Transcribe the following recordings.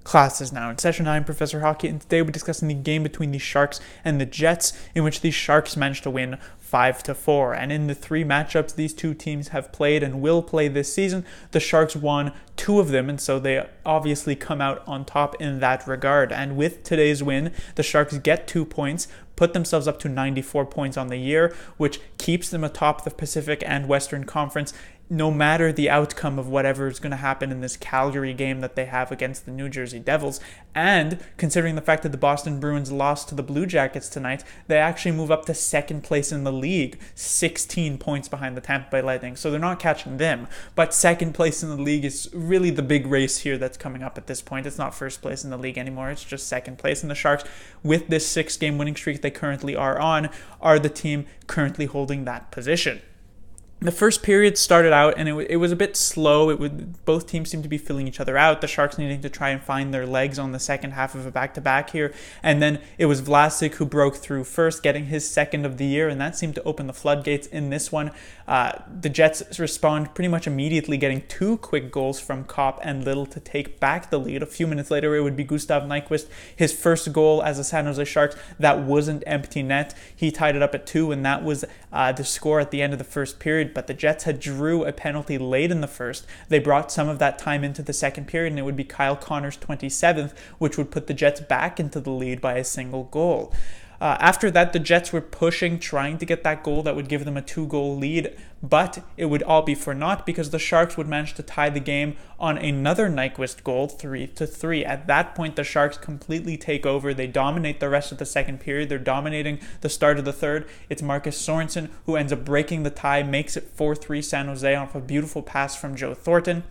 Class is now in session. I'm Professor Hockey, and today we're discussing the game between the Sharks and the Jets, in which the Sharks managed to win 5-4. And in the three matchups these two teams have played and will play this season, the Sharks won 2 of them, and so they obviously come out on top in that regard. And with today's win, the Sharks get 2 points, put themselves up to 94 points on the year, which keeps them atop the Pacific and Western Conference, no matter the outcome of whatever is going to happen in this Calgary game that they have against the New Jersey Devils. And considering the fact that the Boston Bruins lost to the Blue Jackets tonight, they actually move up to second place in the league, 16 points behind the Tampa Bay Lightning. So they're not catching them, but second place in the league is really the big race here that's coming up at this point. It's not first place in the league anymore, it's just second place. And the Sharks, with this 6-game winning streak they currently are on, are the team currently holding that position. The first period started out and it was a bit slow. Both teams seemed to be filling each other out. The Sharks needing to try and find their legs on the second half of a back-to-back here. And then it was Vlasic who broke through first, getting his second of the year, and that seemed to open the floodgates in this one. The Jets respond pretty much immediately, getting 2 quick goals from Kopp and Little to take back the lead. A few minutes later, it would be Gustav Nyquist, his first goal as a San Jose Sharks. That wasn't empty net. He tied it up at 2, and that was the score at the end of the first period. But the Jets had drew a penalty late in the first. They brought some of that time into the second period, and it would be Kyle Connor's 27th, which would put the Jets back into the lead by a single goal. After that, the Jets were pushing, trying to get that goal that would give them a 2-goal lead, but it would all be for naught because the Sharks would manage to tie the game on another Nyquist goal, 3-3. At that point, the Sharks completely take over. They dominate the rest of the second period. They're dominating the start of the third. It's Marcus Sorensen who ends up breaking the tie, makes it 4-3 San Jose off a beautiful pass from Joe Thornton.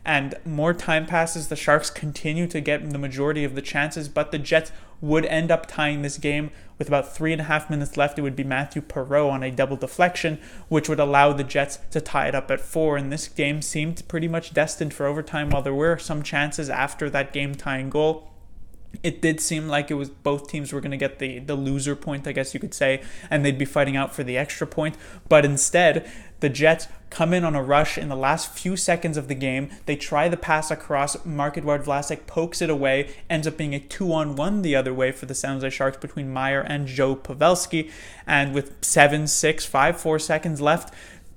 And more time passes, the Sharks continue to get the majority of the chances, but the Jets would end up tying this game with about 3.5 minutes left. It would be Matthew Perreault on a double deflection, which would allow the Jets to tie it up at 4. And this game seemed pretty much destined for overtime. While there were some chances after that game-tying goal, it did seem like it was both teams were going to get the loser point, I guess you could say, and they'd be fighting out for the extra point. But instead, the Jets come in on a rush in the last few seconds of the game. They try the pass across. Marc-Edouard Vlasic pokes it away. Ends up being a 2-on-1 the other way for the San Jose Sharks between Meier and Joe Pavelski. And with 4 seconds left,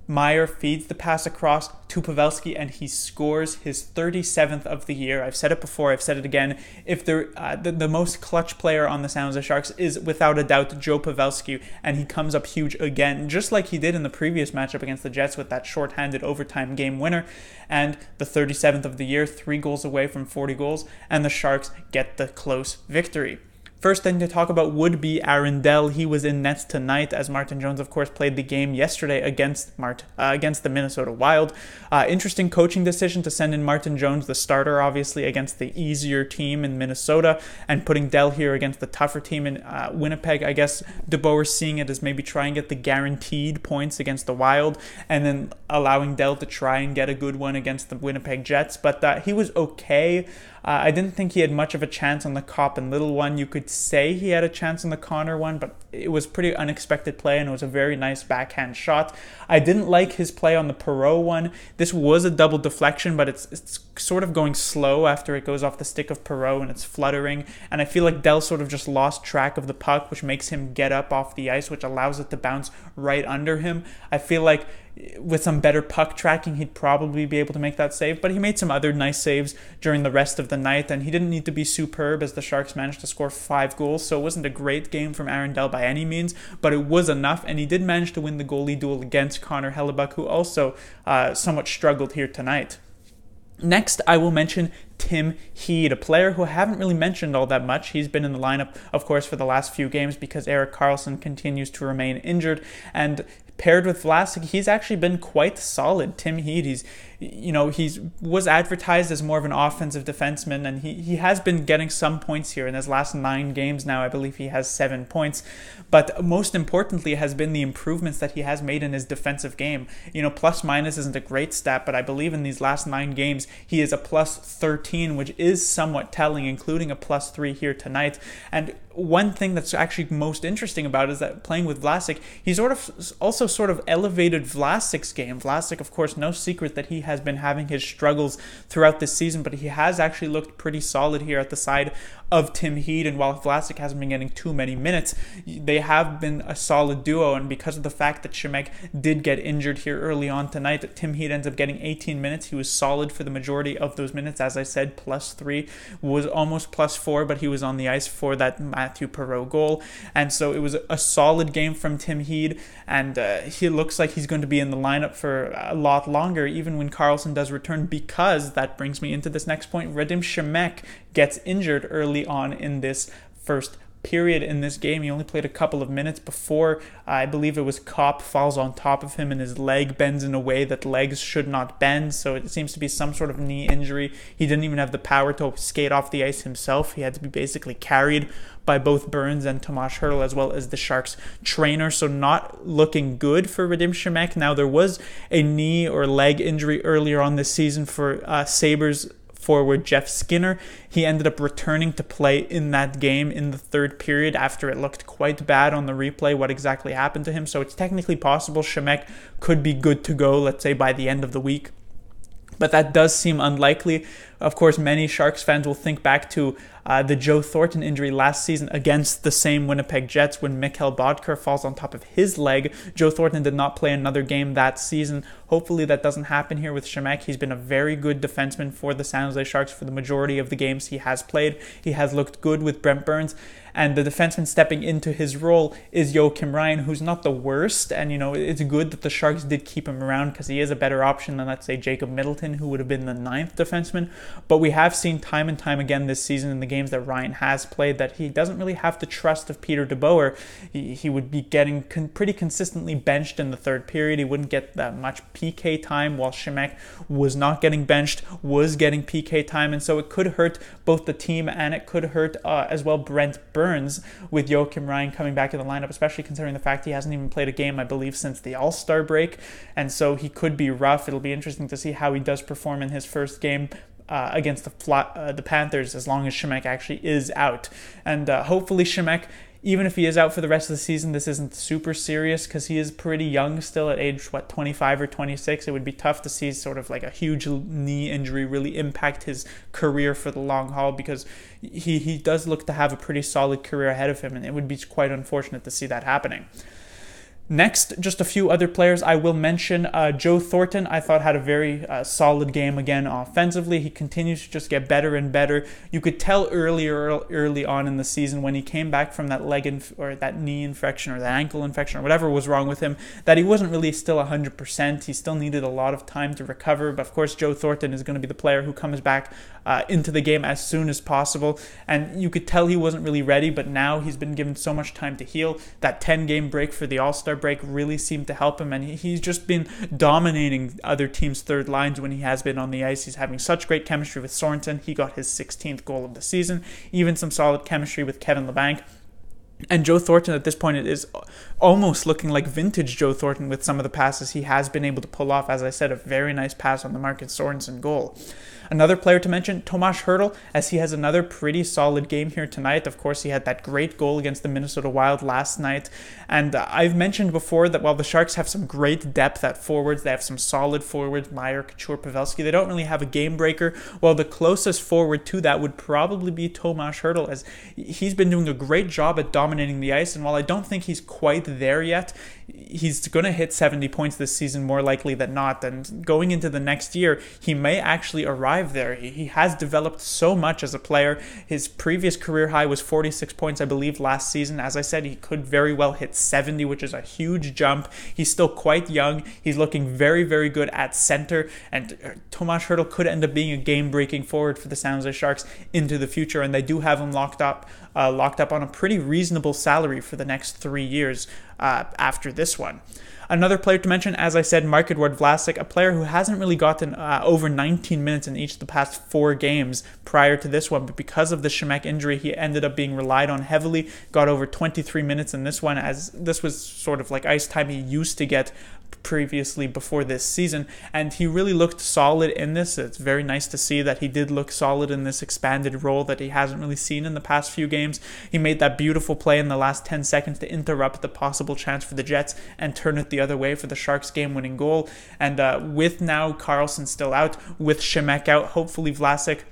Meier feeds the pass across to Pavelski, and he scores his 37th of the year. I've said it before, I've said it again. If the most clutch player on the San Jose Sharks is without a doubt Joe Pavelski, and he comes up huge again, just like he did in the previous matchup against the Jets with that shorthanded overtime game winner. And the 37th of the year, 3 goals away from 40 goals, and the Sharks get the close victory. First thing to talk about would be Aaron Dell. He was in nets tonight, as Martin Jones, of course, played the game yesterday against the Minnesota Wild. Interesting coaching decision to send in Martin Jones, the starter, obviously, against the easier team in Minnesota, and putting Dell here against the tougher team in Winnipeg. I guess DeBoer seeing it as maybe try and get the guaranteed points against the Wild, and then allowing Dell to try and get a good one against the Winnipeg Jets. But he was okay. I didn't think he had much of a chance on the Kopp and Little one. You could say he had a chance on the Connor one, but it was pretty unexpected play, and it was a very nice backhand shot. I didn't like his play on the Perreault one. This was a double deflection, but it's sort of going slow after it goes off the stick of Perreault, and it's fluttering. And I feel like Dell sort of just lost track of the puck, which makes him get up off the ice, which allows it to bounce right under him. I feel like with some better puck tracking, he'd probably be able to make that save, but he made some other nice saves during the rest of the night, and he didn't need to be superb as the Sharks managed to score 5 goals, so it wasn't a great game from Aaron Dell by any means, but it was enough, and he did manage to win the goalie duel against Connor Hellebuyck, who also somewhat struggled here tonight. Next, I will mention Tim Heed, a player who I haven't really mentioned all that much. He's been in the lineup, of course, for the last few games because Erik Karlsson continues to remain injured, and paired with Vlasic, he's actually been quite solid. Tim Heed, he was advertised as more of an offensive defenseman, and he has been getting some points here in his last 9 games now. I believe he has 7 points, but most importantly has been the improvements that he has made in his defensive game. Plus minus isn't a great stat, but I believe in these last 9 games he is a plus 13 +13, which is somewhat telling, including a +3 here tonight. And one thing that's actually most interesting about it is that playing with Vlasic, he's also sort of elevated Vlasic's game. Vlasic, of course, no secret that he has been having his struggles throughout this season, but he has actually looked pretty solid here at the side of Tim Heed. And while Vlasic hasn't been getting too many minutes, they have been a solid duo. And because of the fact that Šimek did get injured here early on tonight, that Tim Heed ends up getting 18 minutes. He was solid for the majority of those minutes. As I said, +3, was almost +4, but he was on the ice for that Matthew Perreault goal. And so it was a solid game from Tim Heed, and he looks like he's going to be in the lineup for a lot longer, even when Karlsson does return, because that brings me into this next point. Radim Šimek gets injured early on in this first period in this game. He only played a couple of minutes before, I believe it was Kopp falls on top of him and his leg bends in a way that legs should not bend, so it seems to be some sort of knee injury. He didn't even have the power to skate off the ice himself. He had to be basically carried by both Burns and Tomas Hertl, as well as the Sharks trainer, so not looking good for Radim Šimek. Now, there was a knee or leg injury earlier on this season for Sabres forward Jeff Skinner. He ended up returning to play in that game in the third period after it looked quite bad on the replay what exactly happened to him. So it's technically possible Šimek could be good to go, let's say, by the end of the week. But that does seem unlikely. Of course, many Sharks fans will think back to the Joe Thornton injury last season against the same Winnipeg Jets when Mikhail Bodker falls on top of his leg. Joe Thornton did not play another game that season. Hopefully that doesn't happen here with Šimek. He's been a very good defenseman for the San Jose Sharks for the majority of the games he has played. He has looked good with Brent Burns. And the defenseman stepping into his role is Joakim Ryan, who's not the worst. And, you know, it's good that the Sharks did keep him around because he is a better option than, let's say, Jacob Middleton, who would have been the 9th defenseman. But we have seen time and time again this season in the games that Ryan has played that he doesn't really have the trust of Peter DeBoer. He would be getting pretty consistently benched in the third period. He wouldn't get that much PK time, while Šimek was not getting benched, was getting PK time. And so it could hurt both the team and it could hurt as well Brent Burns with Joakim Ryan coming back in the lineup, especially considering the fact he hasn't even played a game, I believe, since the All-Star break. And so he could be rough. It'll be interesting to see how he does perform in his first game against the Panthers, as long as Šimek actually is out. And hopefully Šimek, even if he is out for the rest of the season, this isn't super serious because he is pretty young still at age, 25 or 26. It would be tough to see sort of like a huge knee injury really impact his career for the long haul, because he does look to have a pretty solid career ahead of him, and it would be quite unfortunate to see that happening. Next, just a few other players I will mention. Joe Thornton, I thought, had a very solid game again offensively. He continues to just get better and better. You could tell early on in the season when he came back from that or that knee infection or that ankle infection or whatever was wrong with him, that he wasn't really still 100%. He still needed a lot of time to recover. But of course, Joe Thornton is going to be the player who comes back into the game as soon as possible. And you could tell he wasn't really ready, but now he's been given so much time to heal. That 10-game break for the All-Star break really seemed to help him, and he's just been dominating other teams' third lines when he has been on the ice. He's having such great chemistry with Sorensen. He got his 16th goal of the season, even some solid chemistry with Kevin Labanc. And Joe Thornton at this point, it is almost looking like vintage Joe Thornton with some of the passes he has been able to pull off. As I said, a very nice pass on the Marcus Sorensen goal. Another player to mention, Tomas Hertl, as he has another pretty solid game here tonight. Of course, he had that great goal against the Minnesota Wild last night. And I've mentioned before that while the Sharks have some great depth at forwards, they have some solid forwards, Meyer, Couture, Pavelski, they don't really have a game breaker. Well, the closest forward to that would probably be Tomas Hertl, as he's been doing a great job at dominating the ice. And while I don't think he's quite there yet, he's going to hit 70 points this season more likely than not. And going into the next year, he may actually arrive there. He has developed so much as a player. His previous career high was 46 points, I believe, last season. As I said, he could very well hit 70, which is a huge jump. He's still quite young. He's looking very, very good at center. And Tomas Hertl could end up being a game-breaking forward for the San Jose Sharks into the future. And they do have him locked up on a pretty reasonable salary for the next 3 years after this one. Another player to mention, as I said, Marc-Edouard Vlasic, a player who hasn't really gotten over 19 minutes in each of the past 4 games prior to this one, but because of the Shemek injury, he ended up being relied on heavily, got over 23 minutes in this one, as this was sort of like ice time he used to get previously before this season, and he really looked solid in this. It's very nice to see that he did look solid in this expanded role that he hasn't really seen in the past few games. He made that beautiful play in the last 10 seconds to interrupt the possible chance for the Jets and turn it the other way for the Sharks game-winning goal. And with now Karlsson still out, with Shemek out, hopefully Vlasic,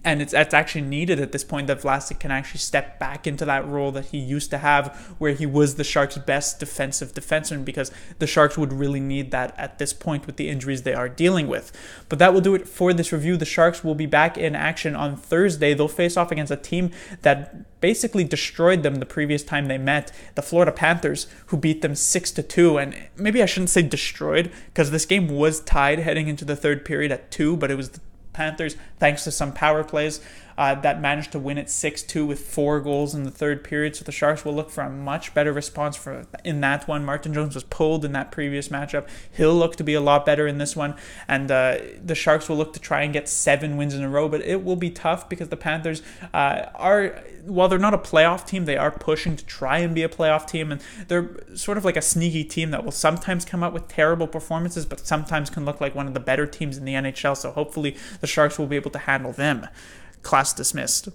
and it's actually needed at this point that Vlasic can actually step back into that role that he used to have, where he was the Sharks' best defensive defenseman, because the Sharks would really need that at this point with the injuries they are dealing with. But that will do it for this review. The Sharks will be back in action on Thursday. They'll face off against a team that basically destroyed them the previous time they met, the Florida Panthers, who beat them 6-2. And maybe I shouldn't say destroyed, because this game was tied heading into the third period at 2, but it was the Panthers, thanks to some power plays, that managed to win it 6-2 with 4 goals in the third period. So the Sharks will look for a much better response in that one. Martin Jones was pulled in that previous matchup. He'll look to be a lot better in this one. And the Sharks will look to try and get 7 wins in a row. But it will be tough because the Panthers while they're not a playoff team, they are pushing to try and be a playoff team. And they're sort of like a sneaky team that will sometimes come up with terrible performances, but sometimes can look like one of the better teams in the NHL. So hopefully the Sharks will be able to handle them. Class dismissed.